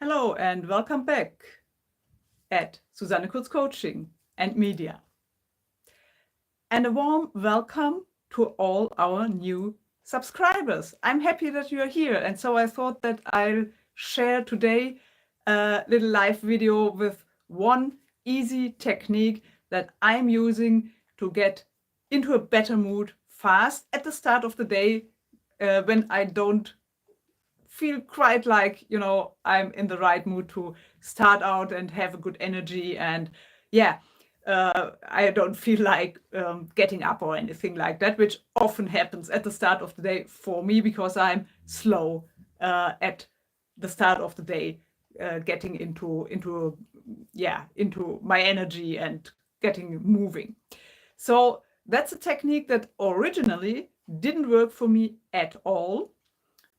Hello and welcome back at Susanne Kurz Coaching and Media. And a warm welcome to all our new subscribers. I'm happy that you are here, and so I thought that I'll share today a little live video with one easy technique that I'm using to get into a better mood fast at the start of the day when I don't feel quite like, I'm in the right mood to start out and have a good energy. And I don't feel like getting up or anything like that, which often happens at the start of the day for me because I'm slow at the start of the day, getting into my energy and getting moving. So that's a technique that originally didn't work for me at all.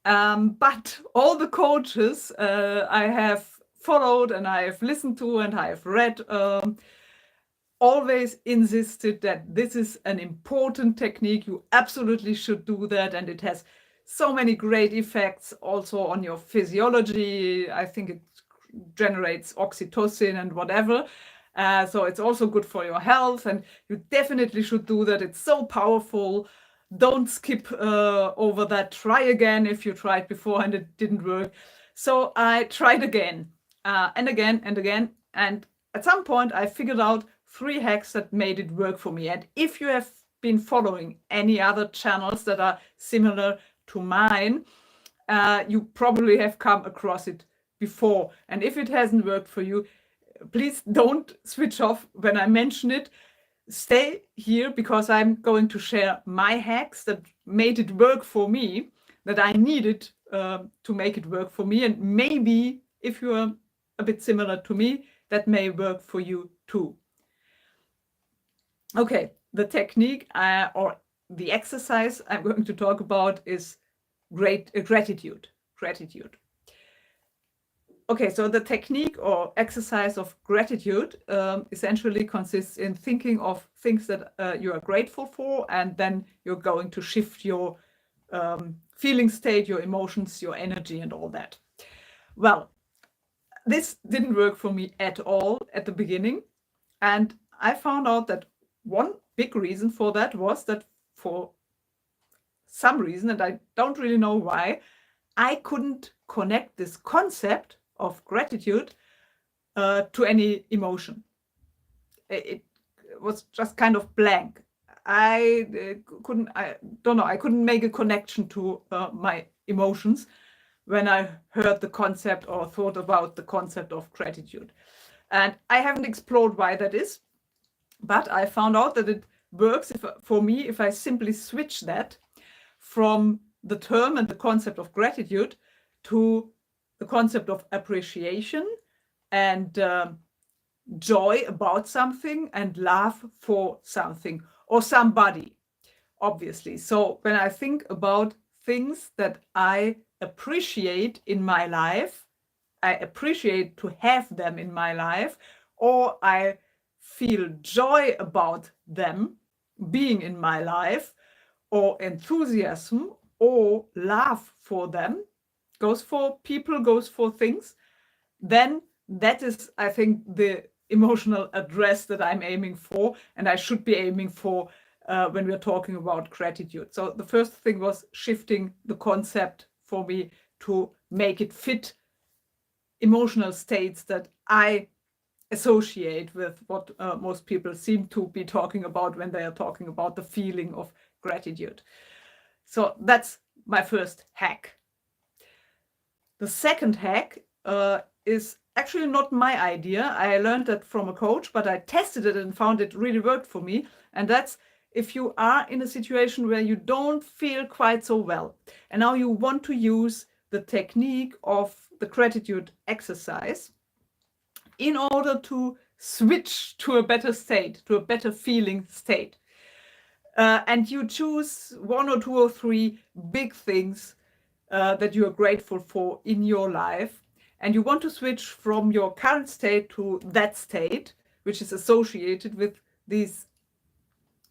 But all the coaches I have followed and I have listened to and I have read always insisted that this is an important technique. You absolutely should do that. And it has so many great effects also on your physiology. I think it generates oxytocin and whatever. So it's also good for your health, and you definitely should do that. It's so powerful. Don't skip over that. Try again if you tried before and it didn't work. So I tried again and again and again. And at some point I figured out 3 hacks that made it work for me. And if you have been following any other channels that are similar to mine, you probably have come across it before. And if it hasn't worked for you, please don't switch off when I mention it. Stay here because I'm going to share my hacks that made it work for me, that I needed to make it work for me. And maybe if you're a bit similar to me, that may work for you too. Okay, the technique or the exercise I'm going to talk about is gratitude. Okay, so the technique or exercise of gratitude essentially consists in thinking of things that you are grateful for, and then you're going to shift your feeling state, your emotions, your energy, and all that. Well, this didn't work for me at all at the beginning. And I found out that one big reason for that was that for some reason, and I don't really know why, I couldn't connect this concept of gratitude to any emotion. It was just kind of blank. I couldn't make a connection to my emotions when I heard the concept or thought about the concept of gratitude. And I haven't explored why that is, but I found out that it works for me if I simply switch that from the term and the concept of gratitude to the concept of appreciation and joy about something and love for something or somebody, obviously. So when I think about things that I appreciate in my life, I appreciate to have them in my life, or I feel joy about them being in my life, or enthusiasm or love for them, goes for people, goes for things, then that is, I think, the emotional address that I'm aiming for, and I should be aiming for when we're talking about gratitude. So the first thing was shifting the concept for me to make it fit emotional states that I associate with what most people seem to be talking about when they are talking about the feeling of gratitude. So that's my first hack. The second hack is actually not my idea. I learned that from a coach, but I tested it and found it really worked for me. And that's if you are in a situation where you don't feel quite so well, and now you want to use the technique of the gratitude exercise in order to switch to a better state, to a better feeling state. And you choose 1 or 2 or 3 big things that you are grateful for in your life, and you want to switch from your current state to that state, which is associated with these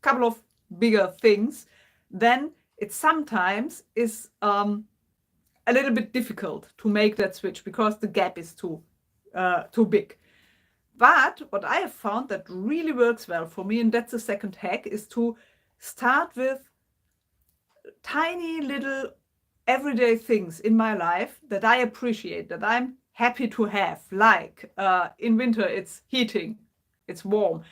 couple of bigger things, then it sometimes is a little bit difficult to make that switch because the gap is too big. But what I have found that really works well for me, and that's the second hack, is to start with tiny little everyday things in my life that I appreciate, that I'm happy to have. Like in winter, it's heating, it's warm,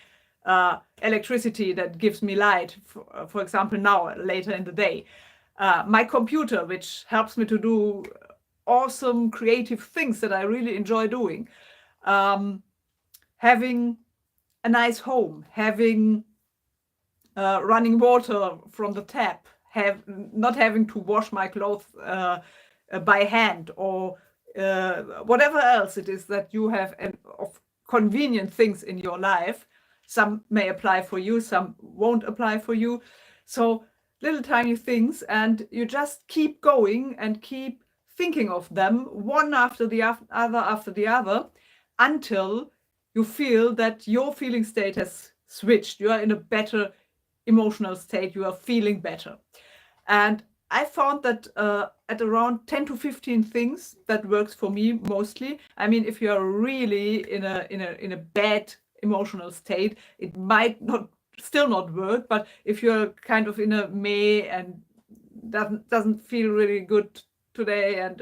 electricity that gives me light, for example, now, later in the day. My computer, which helps me to do awesome creative things that I really enjoy doing. Having a nice home, having running water from the tap, not having to wash my clothes by hand, or whatever else it is that you have of convenient things in your life. Some may apply for you, some won't apply for you. So little tiny things, and you just keep going and keep thinking of them one after the other until you feel that your feeling state has switched. You are in a better emotional state, you are feeling better. And I found that at around 10 to 15 things, that works for me mostly. I mean, if you are really in a bad emotional state, it might still not work. But if you're kind of in a meh and doesn't feel really good today, and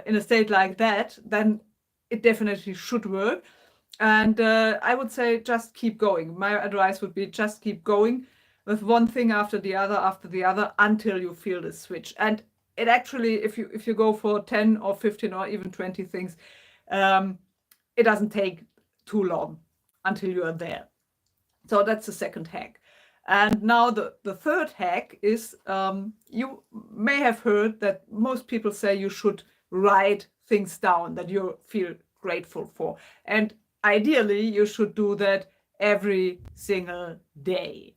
in a state like that, then it definitely should work. And I would say just keep going. My advice would be just keep going with one thing after the other until you feel the switch. And it actually, if you go for 10 or 15 or even 20 things, it doesn't take too long until you are there. So that's the second hack. And now the third hack is, you may have heard that most people say you should write things down that you feel grateful for. And ideally, you should do that every single day.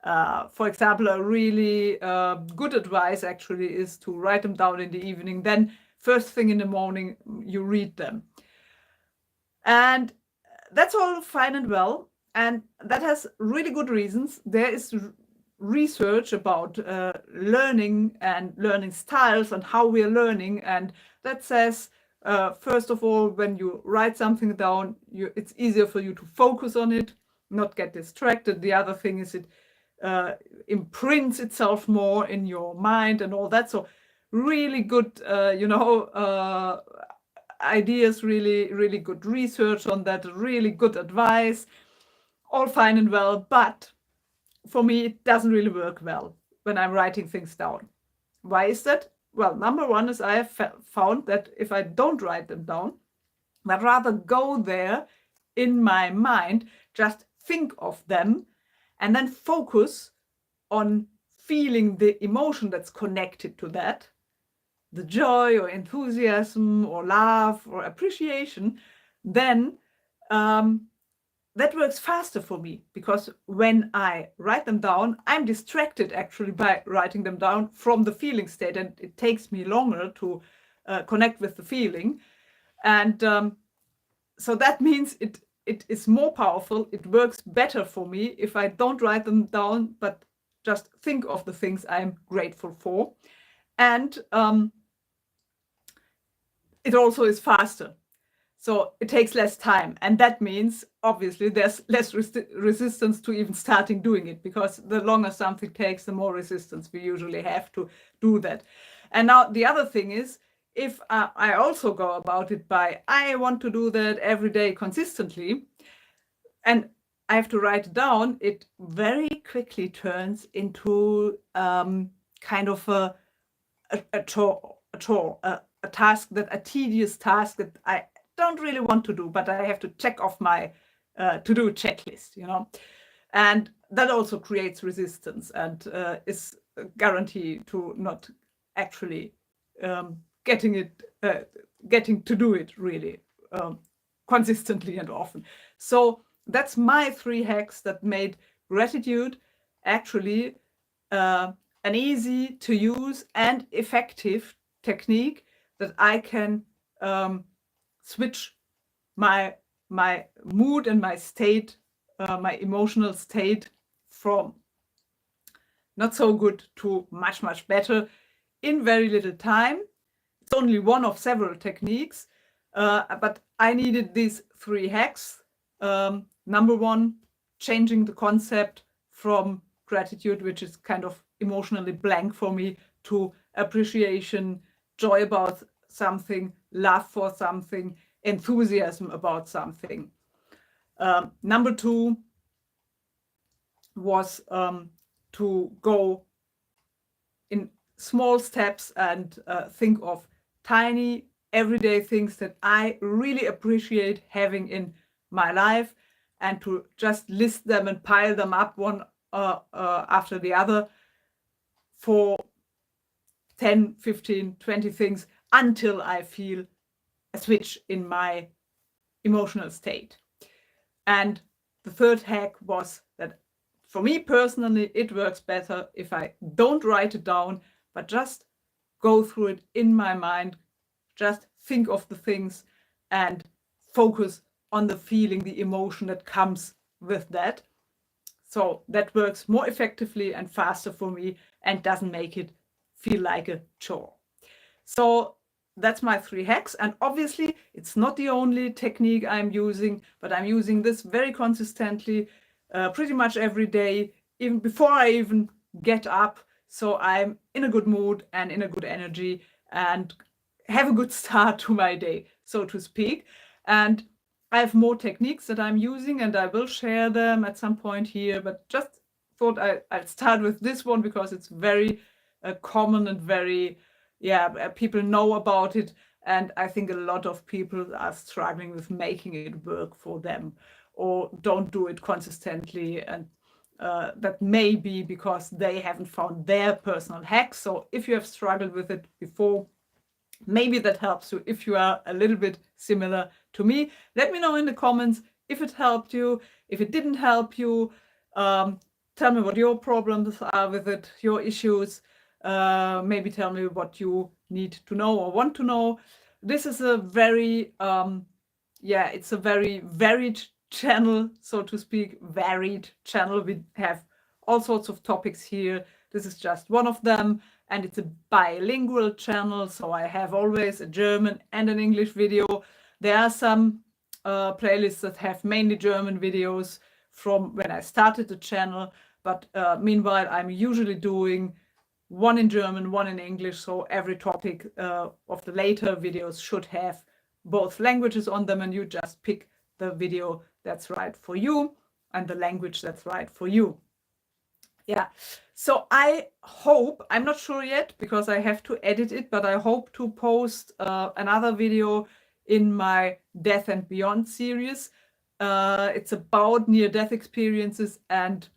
For example, a really good advice actually is to write them down in the evening. Then first thing in the morning, you read them. And that's all fine and well. And that has really good reasons. There is research about learning and learning styles and how we are learning. And that says, first of all, when you write something down, it's easier for you to focus on it, not get distracted. The other thing is it imprints itself more in your mind and all that. So really good, ideas, really, really good research on that, really good advice, all fine and well. But for me, it doesn't really work well when I'm writing things down. Why is that? Well, number one is I have found that if I don't write them down, but rather go there in my mind, just think of them, and then focus on feeling the emotion that's connected to that, the joy or enthusiasm or love or appreciation, then that works faster for me, because when I write them down, I'm distracted actually by writing them down from the feeling state, and it takes me longer to connect with the feeling. And so that means it is more powerful. It works better for me if I don't write them down, but just think of the things I'm grateful for. And it also is faster. So it takes less time. And that means, obviously, there's less resistance to even starting doing it, because the longer something takes, the more resistance we usually have to do that. And now the other thing is, if I also go about it by, I want to do that every day consistently, and I have to write it down, it very quickly turns into kind of a chore, a task, a tedious task that I don't really want to do, but I have to check off my to-do checklist, and that also creates resistance and is a guarantee to not actually getting to do it really consistently and often. So that's my 3 hacks that made gratitude actually an easy to use and effective technique that I can switch my mood and my state, my emotional state, from not so good to much better in very little time. It's only one of several techniques, but I needed these 3 hacks. Number 1, changing the concept from gratitude, which is kind of emotionally blank for me, to appreciation, joy about something, love for something, enthusiasm about something. Number 2 was to go in small steps and think of tiny everyday things that I really appreciate having in my life, and to just list them and pile them up one after the other for 10, 15, 20 things until I feel a switch in my emotional state. And the 3rd hack was that for me personally, it works better if I don't write it down, but just go through it in my mind, just think of the things and focus on the feeling, the emotion that comes with that. So that works more effectively and faster for me and doesn't make it feel like a chore. So that's my 3 hacks. And obviously it's not the only technique I'm using, but I'm using this very consistently, pretty much every day, even before I even get up. So I'm in a good mood and in a good energy and have a good start to my day, so to speak. And I have more techniques that I'm using and I will share them at some point here, but just thought I'd start with this one because it's very common and very, people know about it. And I think a lot of people are struggling with making it work for them or don't do it consistently. And that may be because they haven't found their personal hack. So if you have struggled with it before, maybe that helps you. If you are a little bit similar to me, let me know in the comments if it helped you, if it didn't help you. Tell me what your problems are with it, your issues. Maybe tell me what you need to know or want to know. This is a very, it's a very varied channel, so to speak, varied channel. We have all sorts of topics here. This is just one of them. And it's a bilingual channel, so I have always a German and an English video. There are some playlists that have mainly German videos from when I started the channel, but meanwhile I'm usually doing one in German, one in English, so every topic of the later videos should have both languages on them, and you just pick the video that's right for you and the language that's right for you. Yeah, so I hope, I'm not sure yet because I have to edit it, but I hope to post another video in my Death and Beyond series. It's about near-death experiences and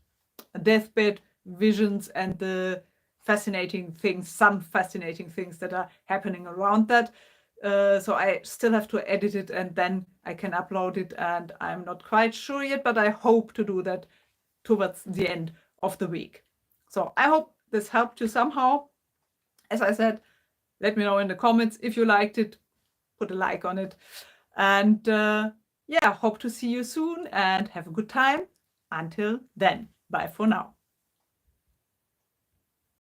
deathbed visions and the some fascinating things that are happening around that. So I still have to edit it and then I can upload it, and I'm not quite sure yet, but I hope to do that towards the end of the week. So I hope this helped you somehow. As I said, let me know in the comments if you liked it, put a like on it, and hope to see you soon and have a good time. Until then, bye for now.